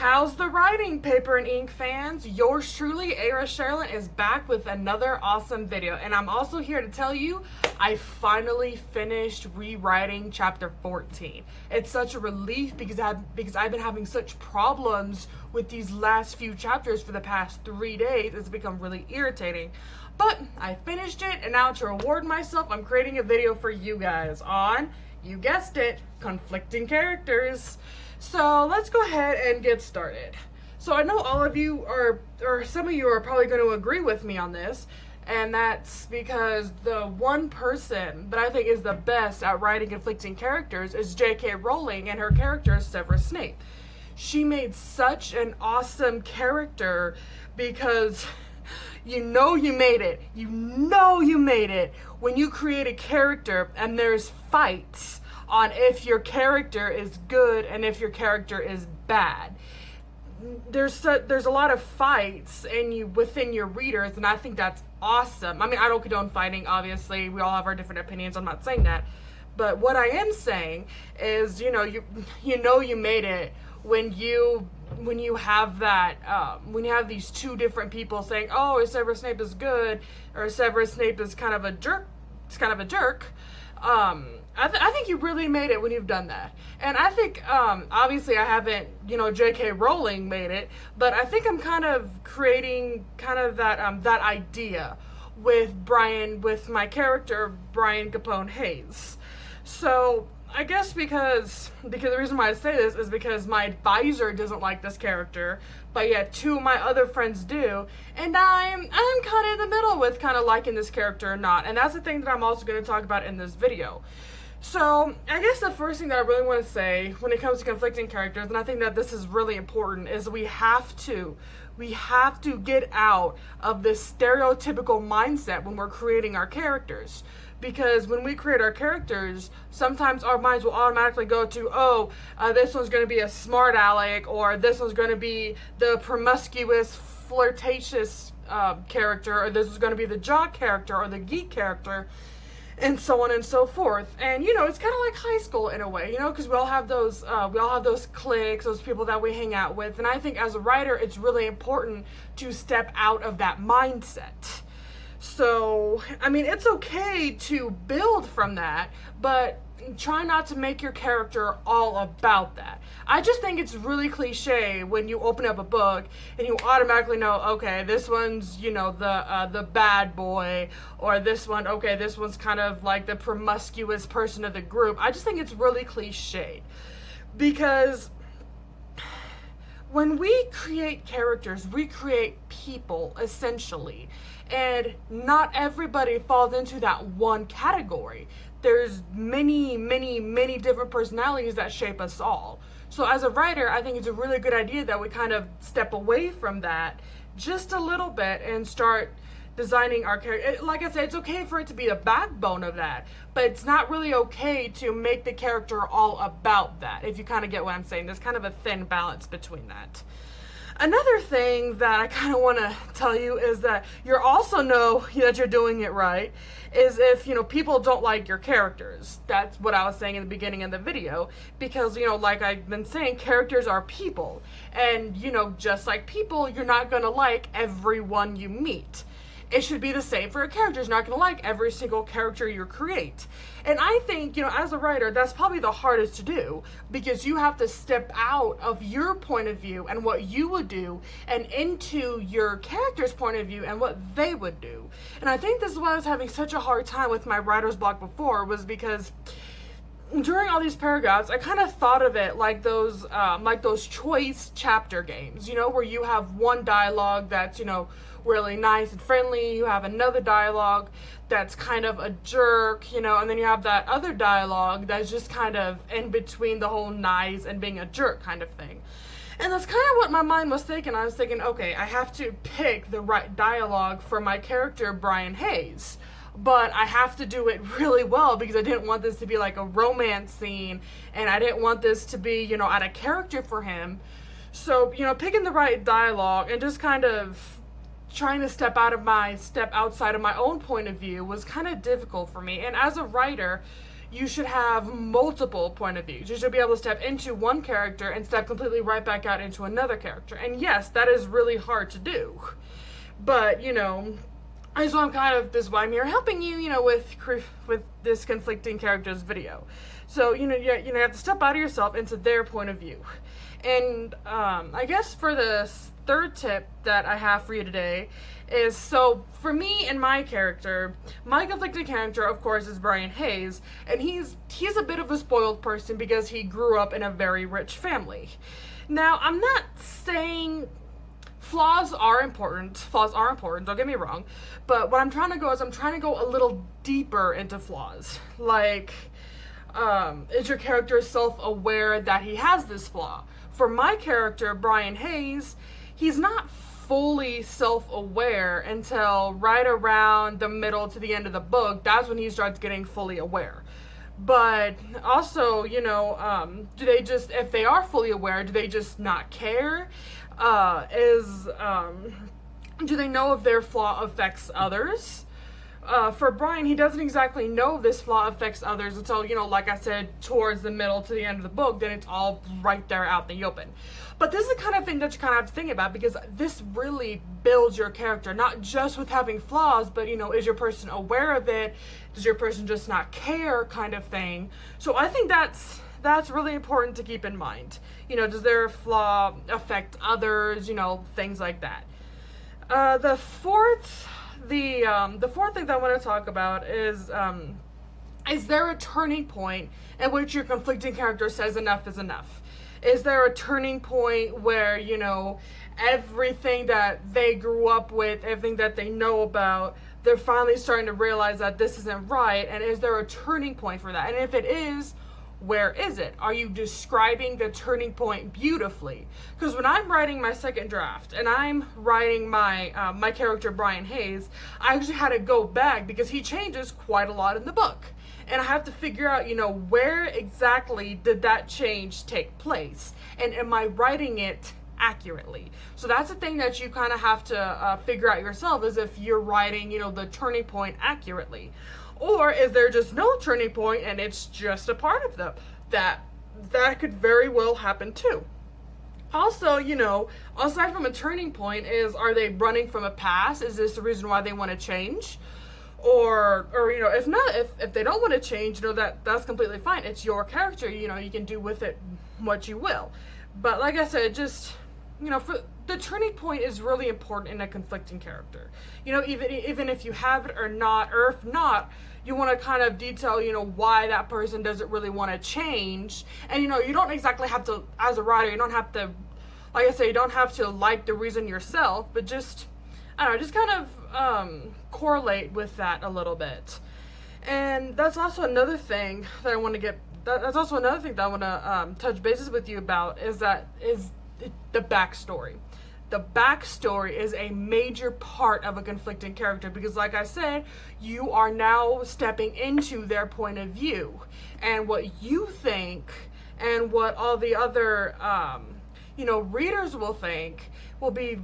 How's the writing, paper and ink fans? Yours truly, Ara Sherilyn, is back with another awesome video. And I'm also here to tell you, I finally finished rewriting chapter 14. It's such a relief because I've been having such problems with these last few chapters for the past 3 days. It's become really irritating. But I finished it, and now to reward myself, I'm creating a video for you guys on, you guessed it, conflicting characters. So let's go ahead and get started. So I know all of you or some of you are probably going to agree with me on this, and that's because the one person that I think is the best at writing conflicting characters is J.K. Rowling, and her character is Severus Snape. She made such an awesome character because you know you made it. You know you made it when you create a character and there's fights on if your character is good and if your character is bad. There's a lot of fights within your readers, and I think that's awesome. I mean, I don't condone fighting, obviously. We all have our different opinions. I'm not saying that. But what I am saying is, you know you made it when you have that when you have these two different people saying, oh, Severus Snape is good or Severus Snape is kind of a jerk. It's kind of a jerk. I think you really made it when you've done that. And I think, obviously I haven't, J.K. Rowling made it, but I think I'm kind of creating kind of that idea with my character, Brian Capone Hayes. So I guess because the reason why I say this is because my advisor doesn't like this character, but yet two of my other friends do, and I'm kind of in the middle with kind of liking this character or not, and that's the thing that I'm also going to talk about in this video. So I guess the first thing that I really want to say when it comes to conflicting characters, and I think that this is really important, is we have to get out of this stereotypical mindset when we're creating our characters. Because when we create our characters, sometimes our minds will automatically go to, this one's going to be a smart aleck, or this one's going to be the promiscuous, flirtatious character, or this is going to be the jock character, or the geek character, and so on and so forth. And it's kind of like high school in a way, because we all have those cliques, those people that we hang out with. And I think as a writer, it's really important to step out of that mindset. So, I mean, it's okay to build from that, but try not to make your character all about that. I just think it's really cliche when you open up a book and you automatically know, okay, this one's, the bad boy, or this one's kind of like the promiscuous person of the group. I just think it's really cliche because when we create characters, we create people, essentially. And not everybody falls into that one category. There's many, many, many different personalities that shape us all. So as a writer, I think it's a really good idea that we kind of step away from that just a little bit and start designing our character. Like I said, it's okay for it to be the backbone of that, but it's not really okay to make the character all about that, if you kind of get what I'm saying. There's kind of a thin balance between that. Another thing that I kind of want to tell you is that you also know that you're doing it right is if, people don't like your characters. That's what I was saying in the beginning of the video, because, like I've been saying, characters are people. And, just like people, you're not going to like everyone you meet. It should be the same for a character. You're not going to like every single character you create. And I think, as a writer, that's probably the hardest to do, because you have to step out of your point of view and what you would do and into your character's point of view and what they would do. And I think this is why I was having such a hard time with my writer's block before, was because during all these paragraphs, I kind of thought of it like those choice chapter games, where you have one dialogue that's, really nice and friendly. You have another dialogue that's kind of a jerk, and then you have that other dialogue that's just kind of in between the whole nice and being a jerk kind of thing. And that's kind of what my mind was thinking. I was thinking, okay, I have to pick the right dialogue for my character, Brian Hayes. But I have to do it really well because I didn't want this to be like a romance scene, and I didn't want this to be, out of character for him. So, picking the right dialogue and just kind of trying to step outside of my own point of view was kind of difficult for me. And as a writer, you should have multiple point of views. You should be able to step into one character and step completely right back out into another character. And yes, that is really hard to do. But, you know, so I'm kind of, this is why I'm here helping you, you know, with this conflicting characters video. So, you have to step out of yourself into their point of view. And I guess for the third tip that I have for you today is, so for me and my character, my conflicting character, of course, is Brian Hayes, and he's a bit of a spoiled person because he grew up in a very rich family. Now, I'm not saying flaws are important, don't get me wrong, but what I'm trying to go is I'm trying to go a little deeper into flaws. Like, is your character self-aware that he has this flaw? For my character, Brian Hayes, he's not fully self-aware until right around the middle to the end of the book. That's when he starts getting fully aware. But also, you know, if they are fully aware, do they just not care? Do they know if their flaw affects others? For Brian, he doesn't exactly know this flaw affects others until, you know, like I said, towards the middle to the end of the book. Then it's all right there out in the open. But this is the kind of thing that you kind of have to think about, because this really builds your character, not just with having flaws, but, you know, is your person aware of it? Does your person just not care, kind of thing? So I think that's really important to keep in mind. You know, does their flaw affect others? You know, things like that. The fourth thing that I want to talk about is there a turning point at which your conflicting character says enough is enough? Is there a turning point where, you know, everything that they grew up with, everything that they know about, they're finally starting to realize that this isn't right? And is there a turning point for that? And if it is, where is it? Are you describing the turning point beautifully? Because when I'm writing my second draft and I'm writing my my character Brian Hayes, I actually had to go back because he changes quite a lot in the book. And I have to figure out, you know, where exactly did that change take place? And am I writing it accurately? So that's the thing that you kind of have to figure out yourself, is if you're writing, you know, the turning point accurately. Or is there just no turning point and it's just a part of them? That could very well happen too. Also, you know, aside from a turning point, are they running from a past? Is this the reason why they want to change? Or you know, if not, if they don't want to change, you know, that's completely fine. It's your character, you know, you can do with it what you will. But like I said, just, you know, for the turning point is really important in a conflicting character. You know, even if you have it or not, or if not, you want to kind of detail, you know, why that person doesn't really want to change. And, you know, you don't exactly have to, as a writer, you don't have to, like I say, you don't have to like the reason yourself, but just, I don't know, just kind of correlate with that a little bit. And that's also another thing that I want to touch bases with you about, is the backstory. The backstory is a major part of a conflicting character because, like I said, you are now stepping into their point of view, and what you think and what all the other you know, readers will think will be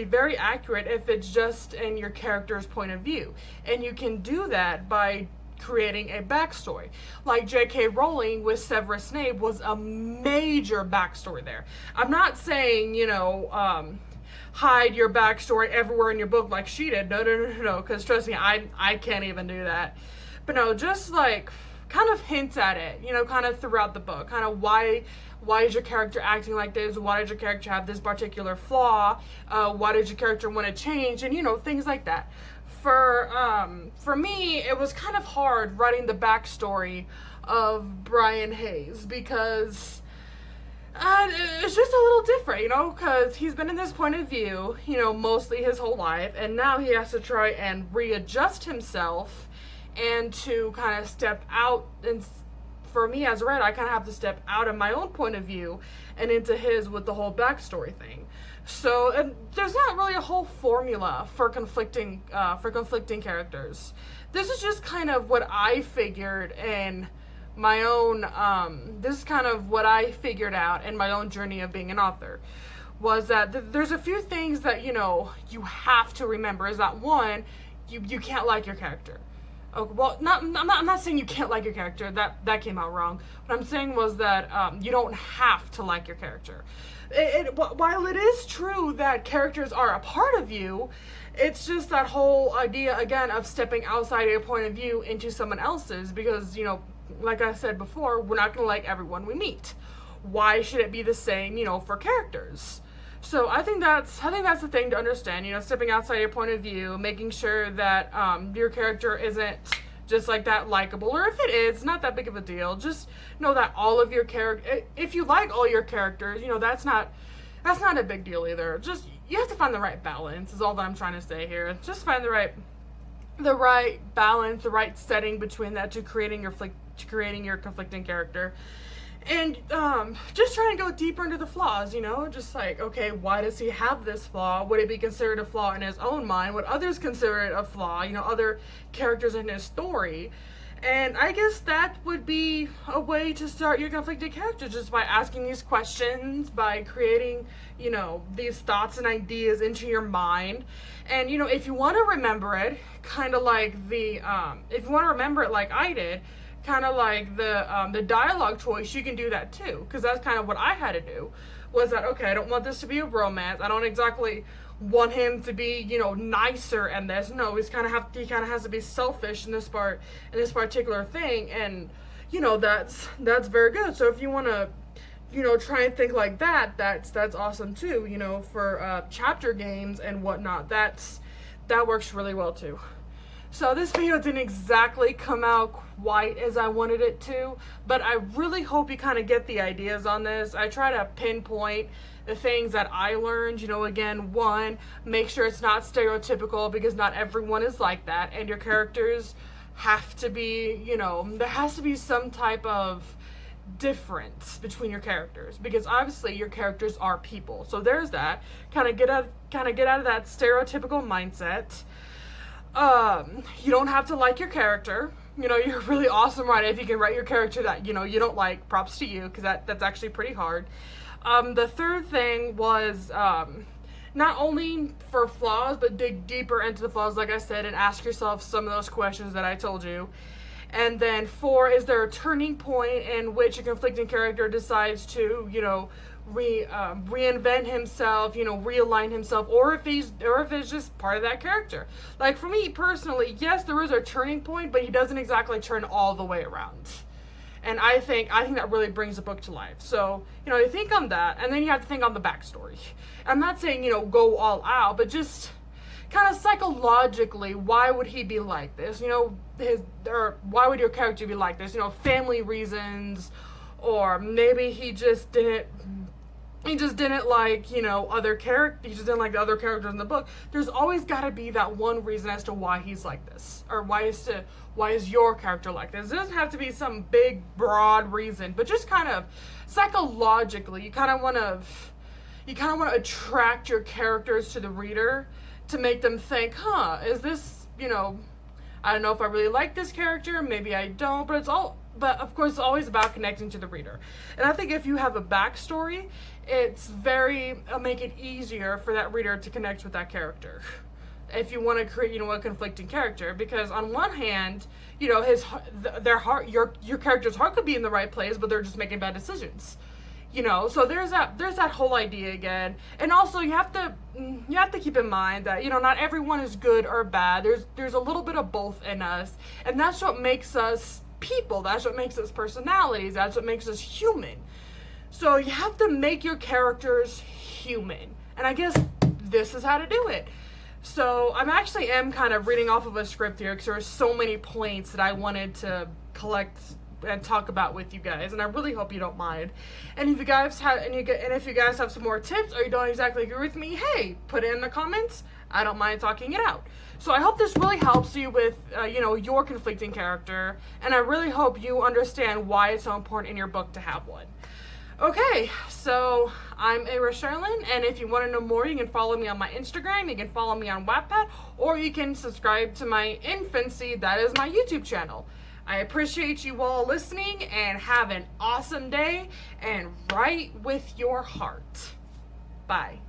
very accurate if it's just in your character's point of view. And you can do that by creating a backstory. Like J.K. Rowling with Severus Snape was a major backstory there. I'm not saying, you know, hide your backstory everywhere in your book like she did. No, because trust me, I can't even do that. But no, just like kind of hint at it, you know, kind of throughout the book, kind of why is your character acting like this? Why did your character have this particular flaw? Why did your character want to change? And, you know, things like that. For me, it was kind of hard writing the backstory of Brian Hayes because it's just a little different, you know, because he's been in this point of view, you know, mostly his whole life, and now he has to try and readjust himself and to kind of step out. And for me as a writer, I kind of have to step out of my own point of view and into his with the whole backstory thing. So there's not really a whole formula for conflicting characters. This is just kind of what I figured in my own, this is kind of what I figured out in my own journey of being an author, was that there's a few things that, you know, you have to remember. Is that one, you can't like your character. Okay, well, I'm not saying you can't like your character. That came out wrong. What I'm saying was that you don't have to like your character. While it is true that characters are a part of you, it's just that whole idea, again, of stepping outside your point of view into someone else's, because, like I said before, we're not going to like everyone we meet. Why should it be the same, for characters? So I think that's the thing to understand, stepping outside your point of view, making sure that your character isn't just like that likable, or if it is, not that big of a deal. Just know that all of your if you like all your characters, that's not a big deal either. Just, you have to find the right balance is all that I'm trying to say here. Just find the right balance, the right setting between that to creating your conflicting character. And just trying to go deeper into the flaws, just like, okay, why does he have this flaw? Would it be considered a flaw in his own mind? Would others consider it a flaw? Other characters in his story. And I guess that would be a way to start your conflicted character, just by asking these questions, by creating, these thoughts and ideas into your mind. And, if you want to remember it, kind of like if you want to remember it like I did, kind of like the dialogue choice, you can do that too, because that's kind of what I had to do. Was that, okay, I don't want this to be a romance. I don't exactly want him to be, nicer and this. No, he kind of has to be selfish in this particular thing, and that's very good. So if you want to, try and think like that, that's awesome too. For chapter games and whatnot, that works really well too. So this video didn't exactly come out quite as I wanted it to, but I really hope you kind of get the ideas on this. I try to pinpoint the things that I learned, again, one, make sure it's not stereotypical, because not everyone is like that, and your characters have to be, there has to be some type of difference between your characters, because obviously your characters are people. So there's that. Kind of get out of that stereotypical mindset. You don't have to like your character. You're really awesome, right? If you can write your character that, you don't like, props to you, because that's actually pretty hard. The third thing was, not only for flaws, but dig deeper into the flaws, like I said, and ask yourself some of those questions that I told you. And then 4, is there a turning point in which a conflicting character decides to, reinvent himself, realign himself, or if it's just part of that character. Like for me personally, yes, there is a turning point, but he doesn't exactly turn all the way around. And I think that really brings the book to life. So, you think on that, and then you have to think on the backstory. I'm not saying, go all out, but just kind of psychologically, why would he be like this? Why would your character be like this? Family reasons, or maybe he just didn't like, other characters. He just didn't like the other characters in the book. There's always got to be that one reason as to why he's like this, or why is your character like this. It doesn't have to be some big, broad reason, but just kind of psychologically, you kind of want to attract your characters to the reader to make them think, is this, I don't know if I really like this character, maybe I don't, but of course it's always about connecting to the reader. And I think if you have a backstory, it'll make it easier for that reader to connect with that character. If you want to create, a conflicting character, because on one hand, your character's heart could be in the right place, but they're just making bad decisions. So there's that whole idea again. And also you have to keep in mind that, not everyone is good or bad. There's a little bit of both in us, and that's what makes us people. That's what makes us personalities. That's what makes us human. So you have to make your characters human. And I guess this is how to do it. So I am kind of reading off of a script here, because there are so many points that I wanted to collect and talk about with you guys, and I really hope you don't mind. And if you guys have some more tips, or you don't exactly agree with me, hey, put it in the comments. I don't mind talking it out. So I hope this really helps you with your conflicting character, and I really hope you understand why it's so important in your book to have one. Okay, so I'm Characters-AuthorTube, and if you want to know more, you can follow me on my Instagram, you can follow me on Wattpad, or you can subscribe to my Infancy, that is my YouTube channel. I appreciate you all listening, and have an awesome day, and write with your heart. Bye.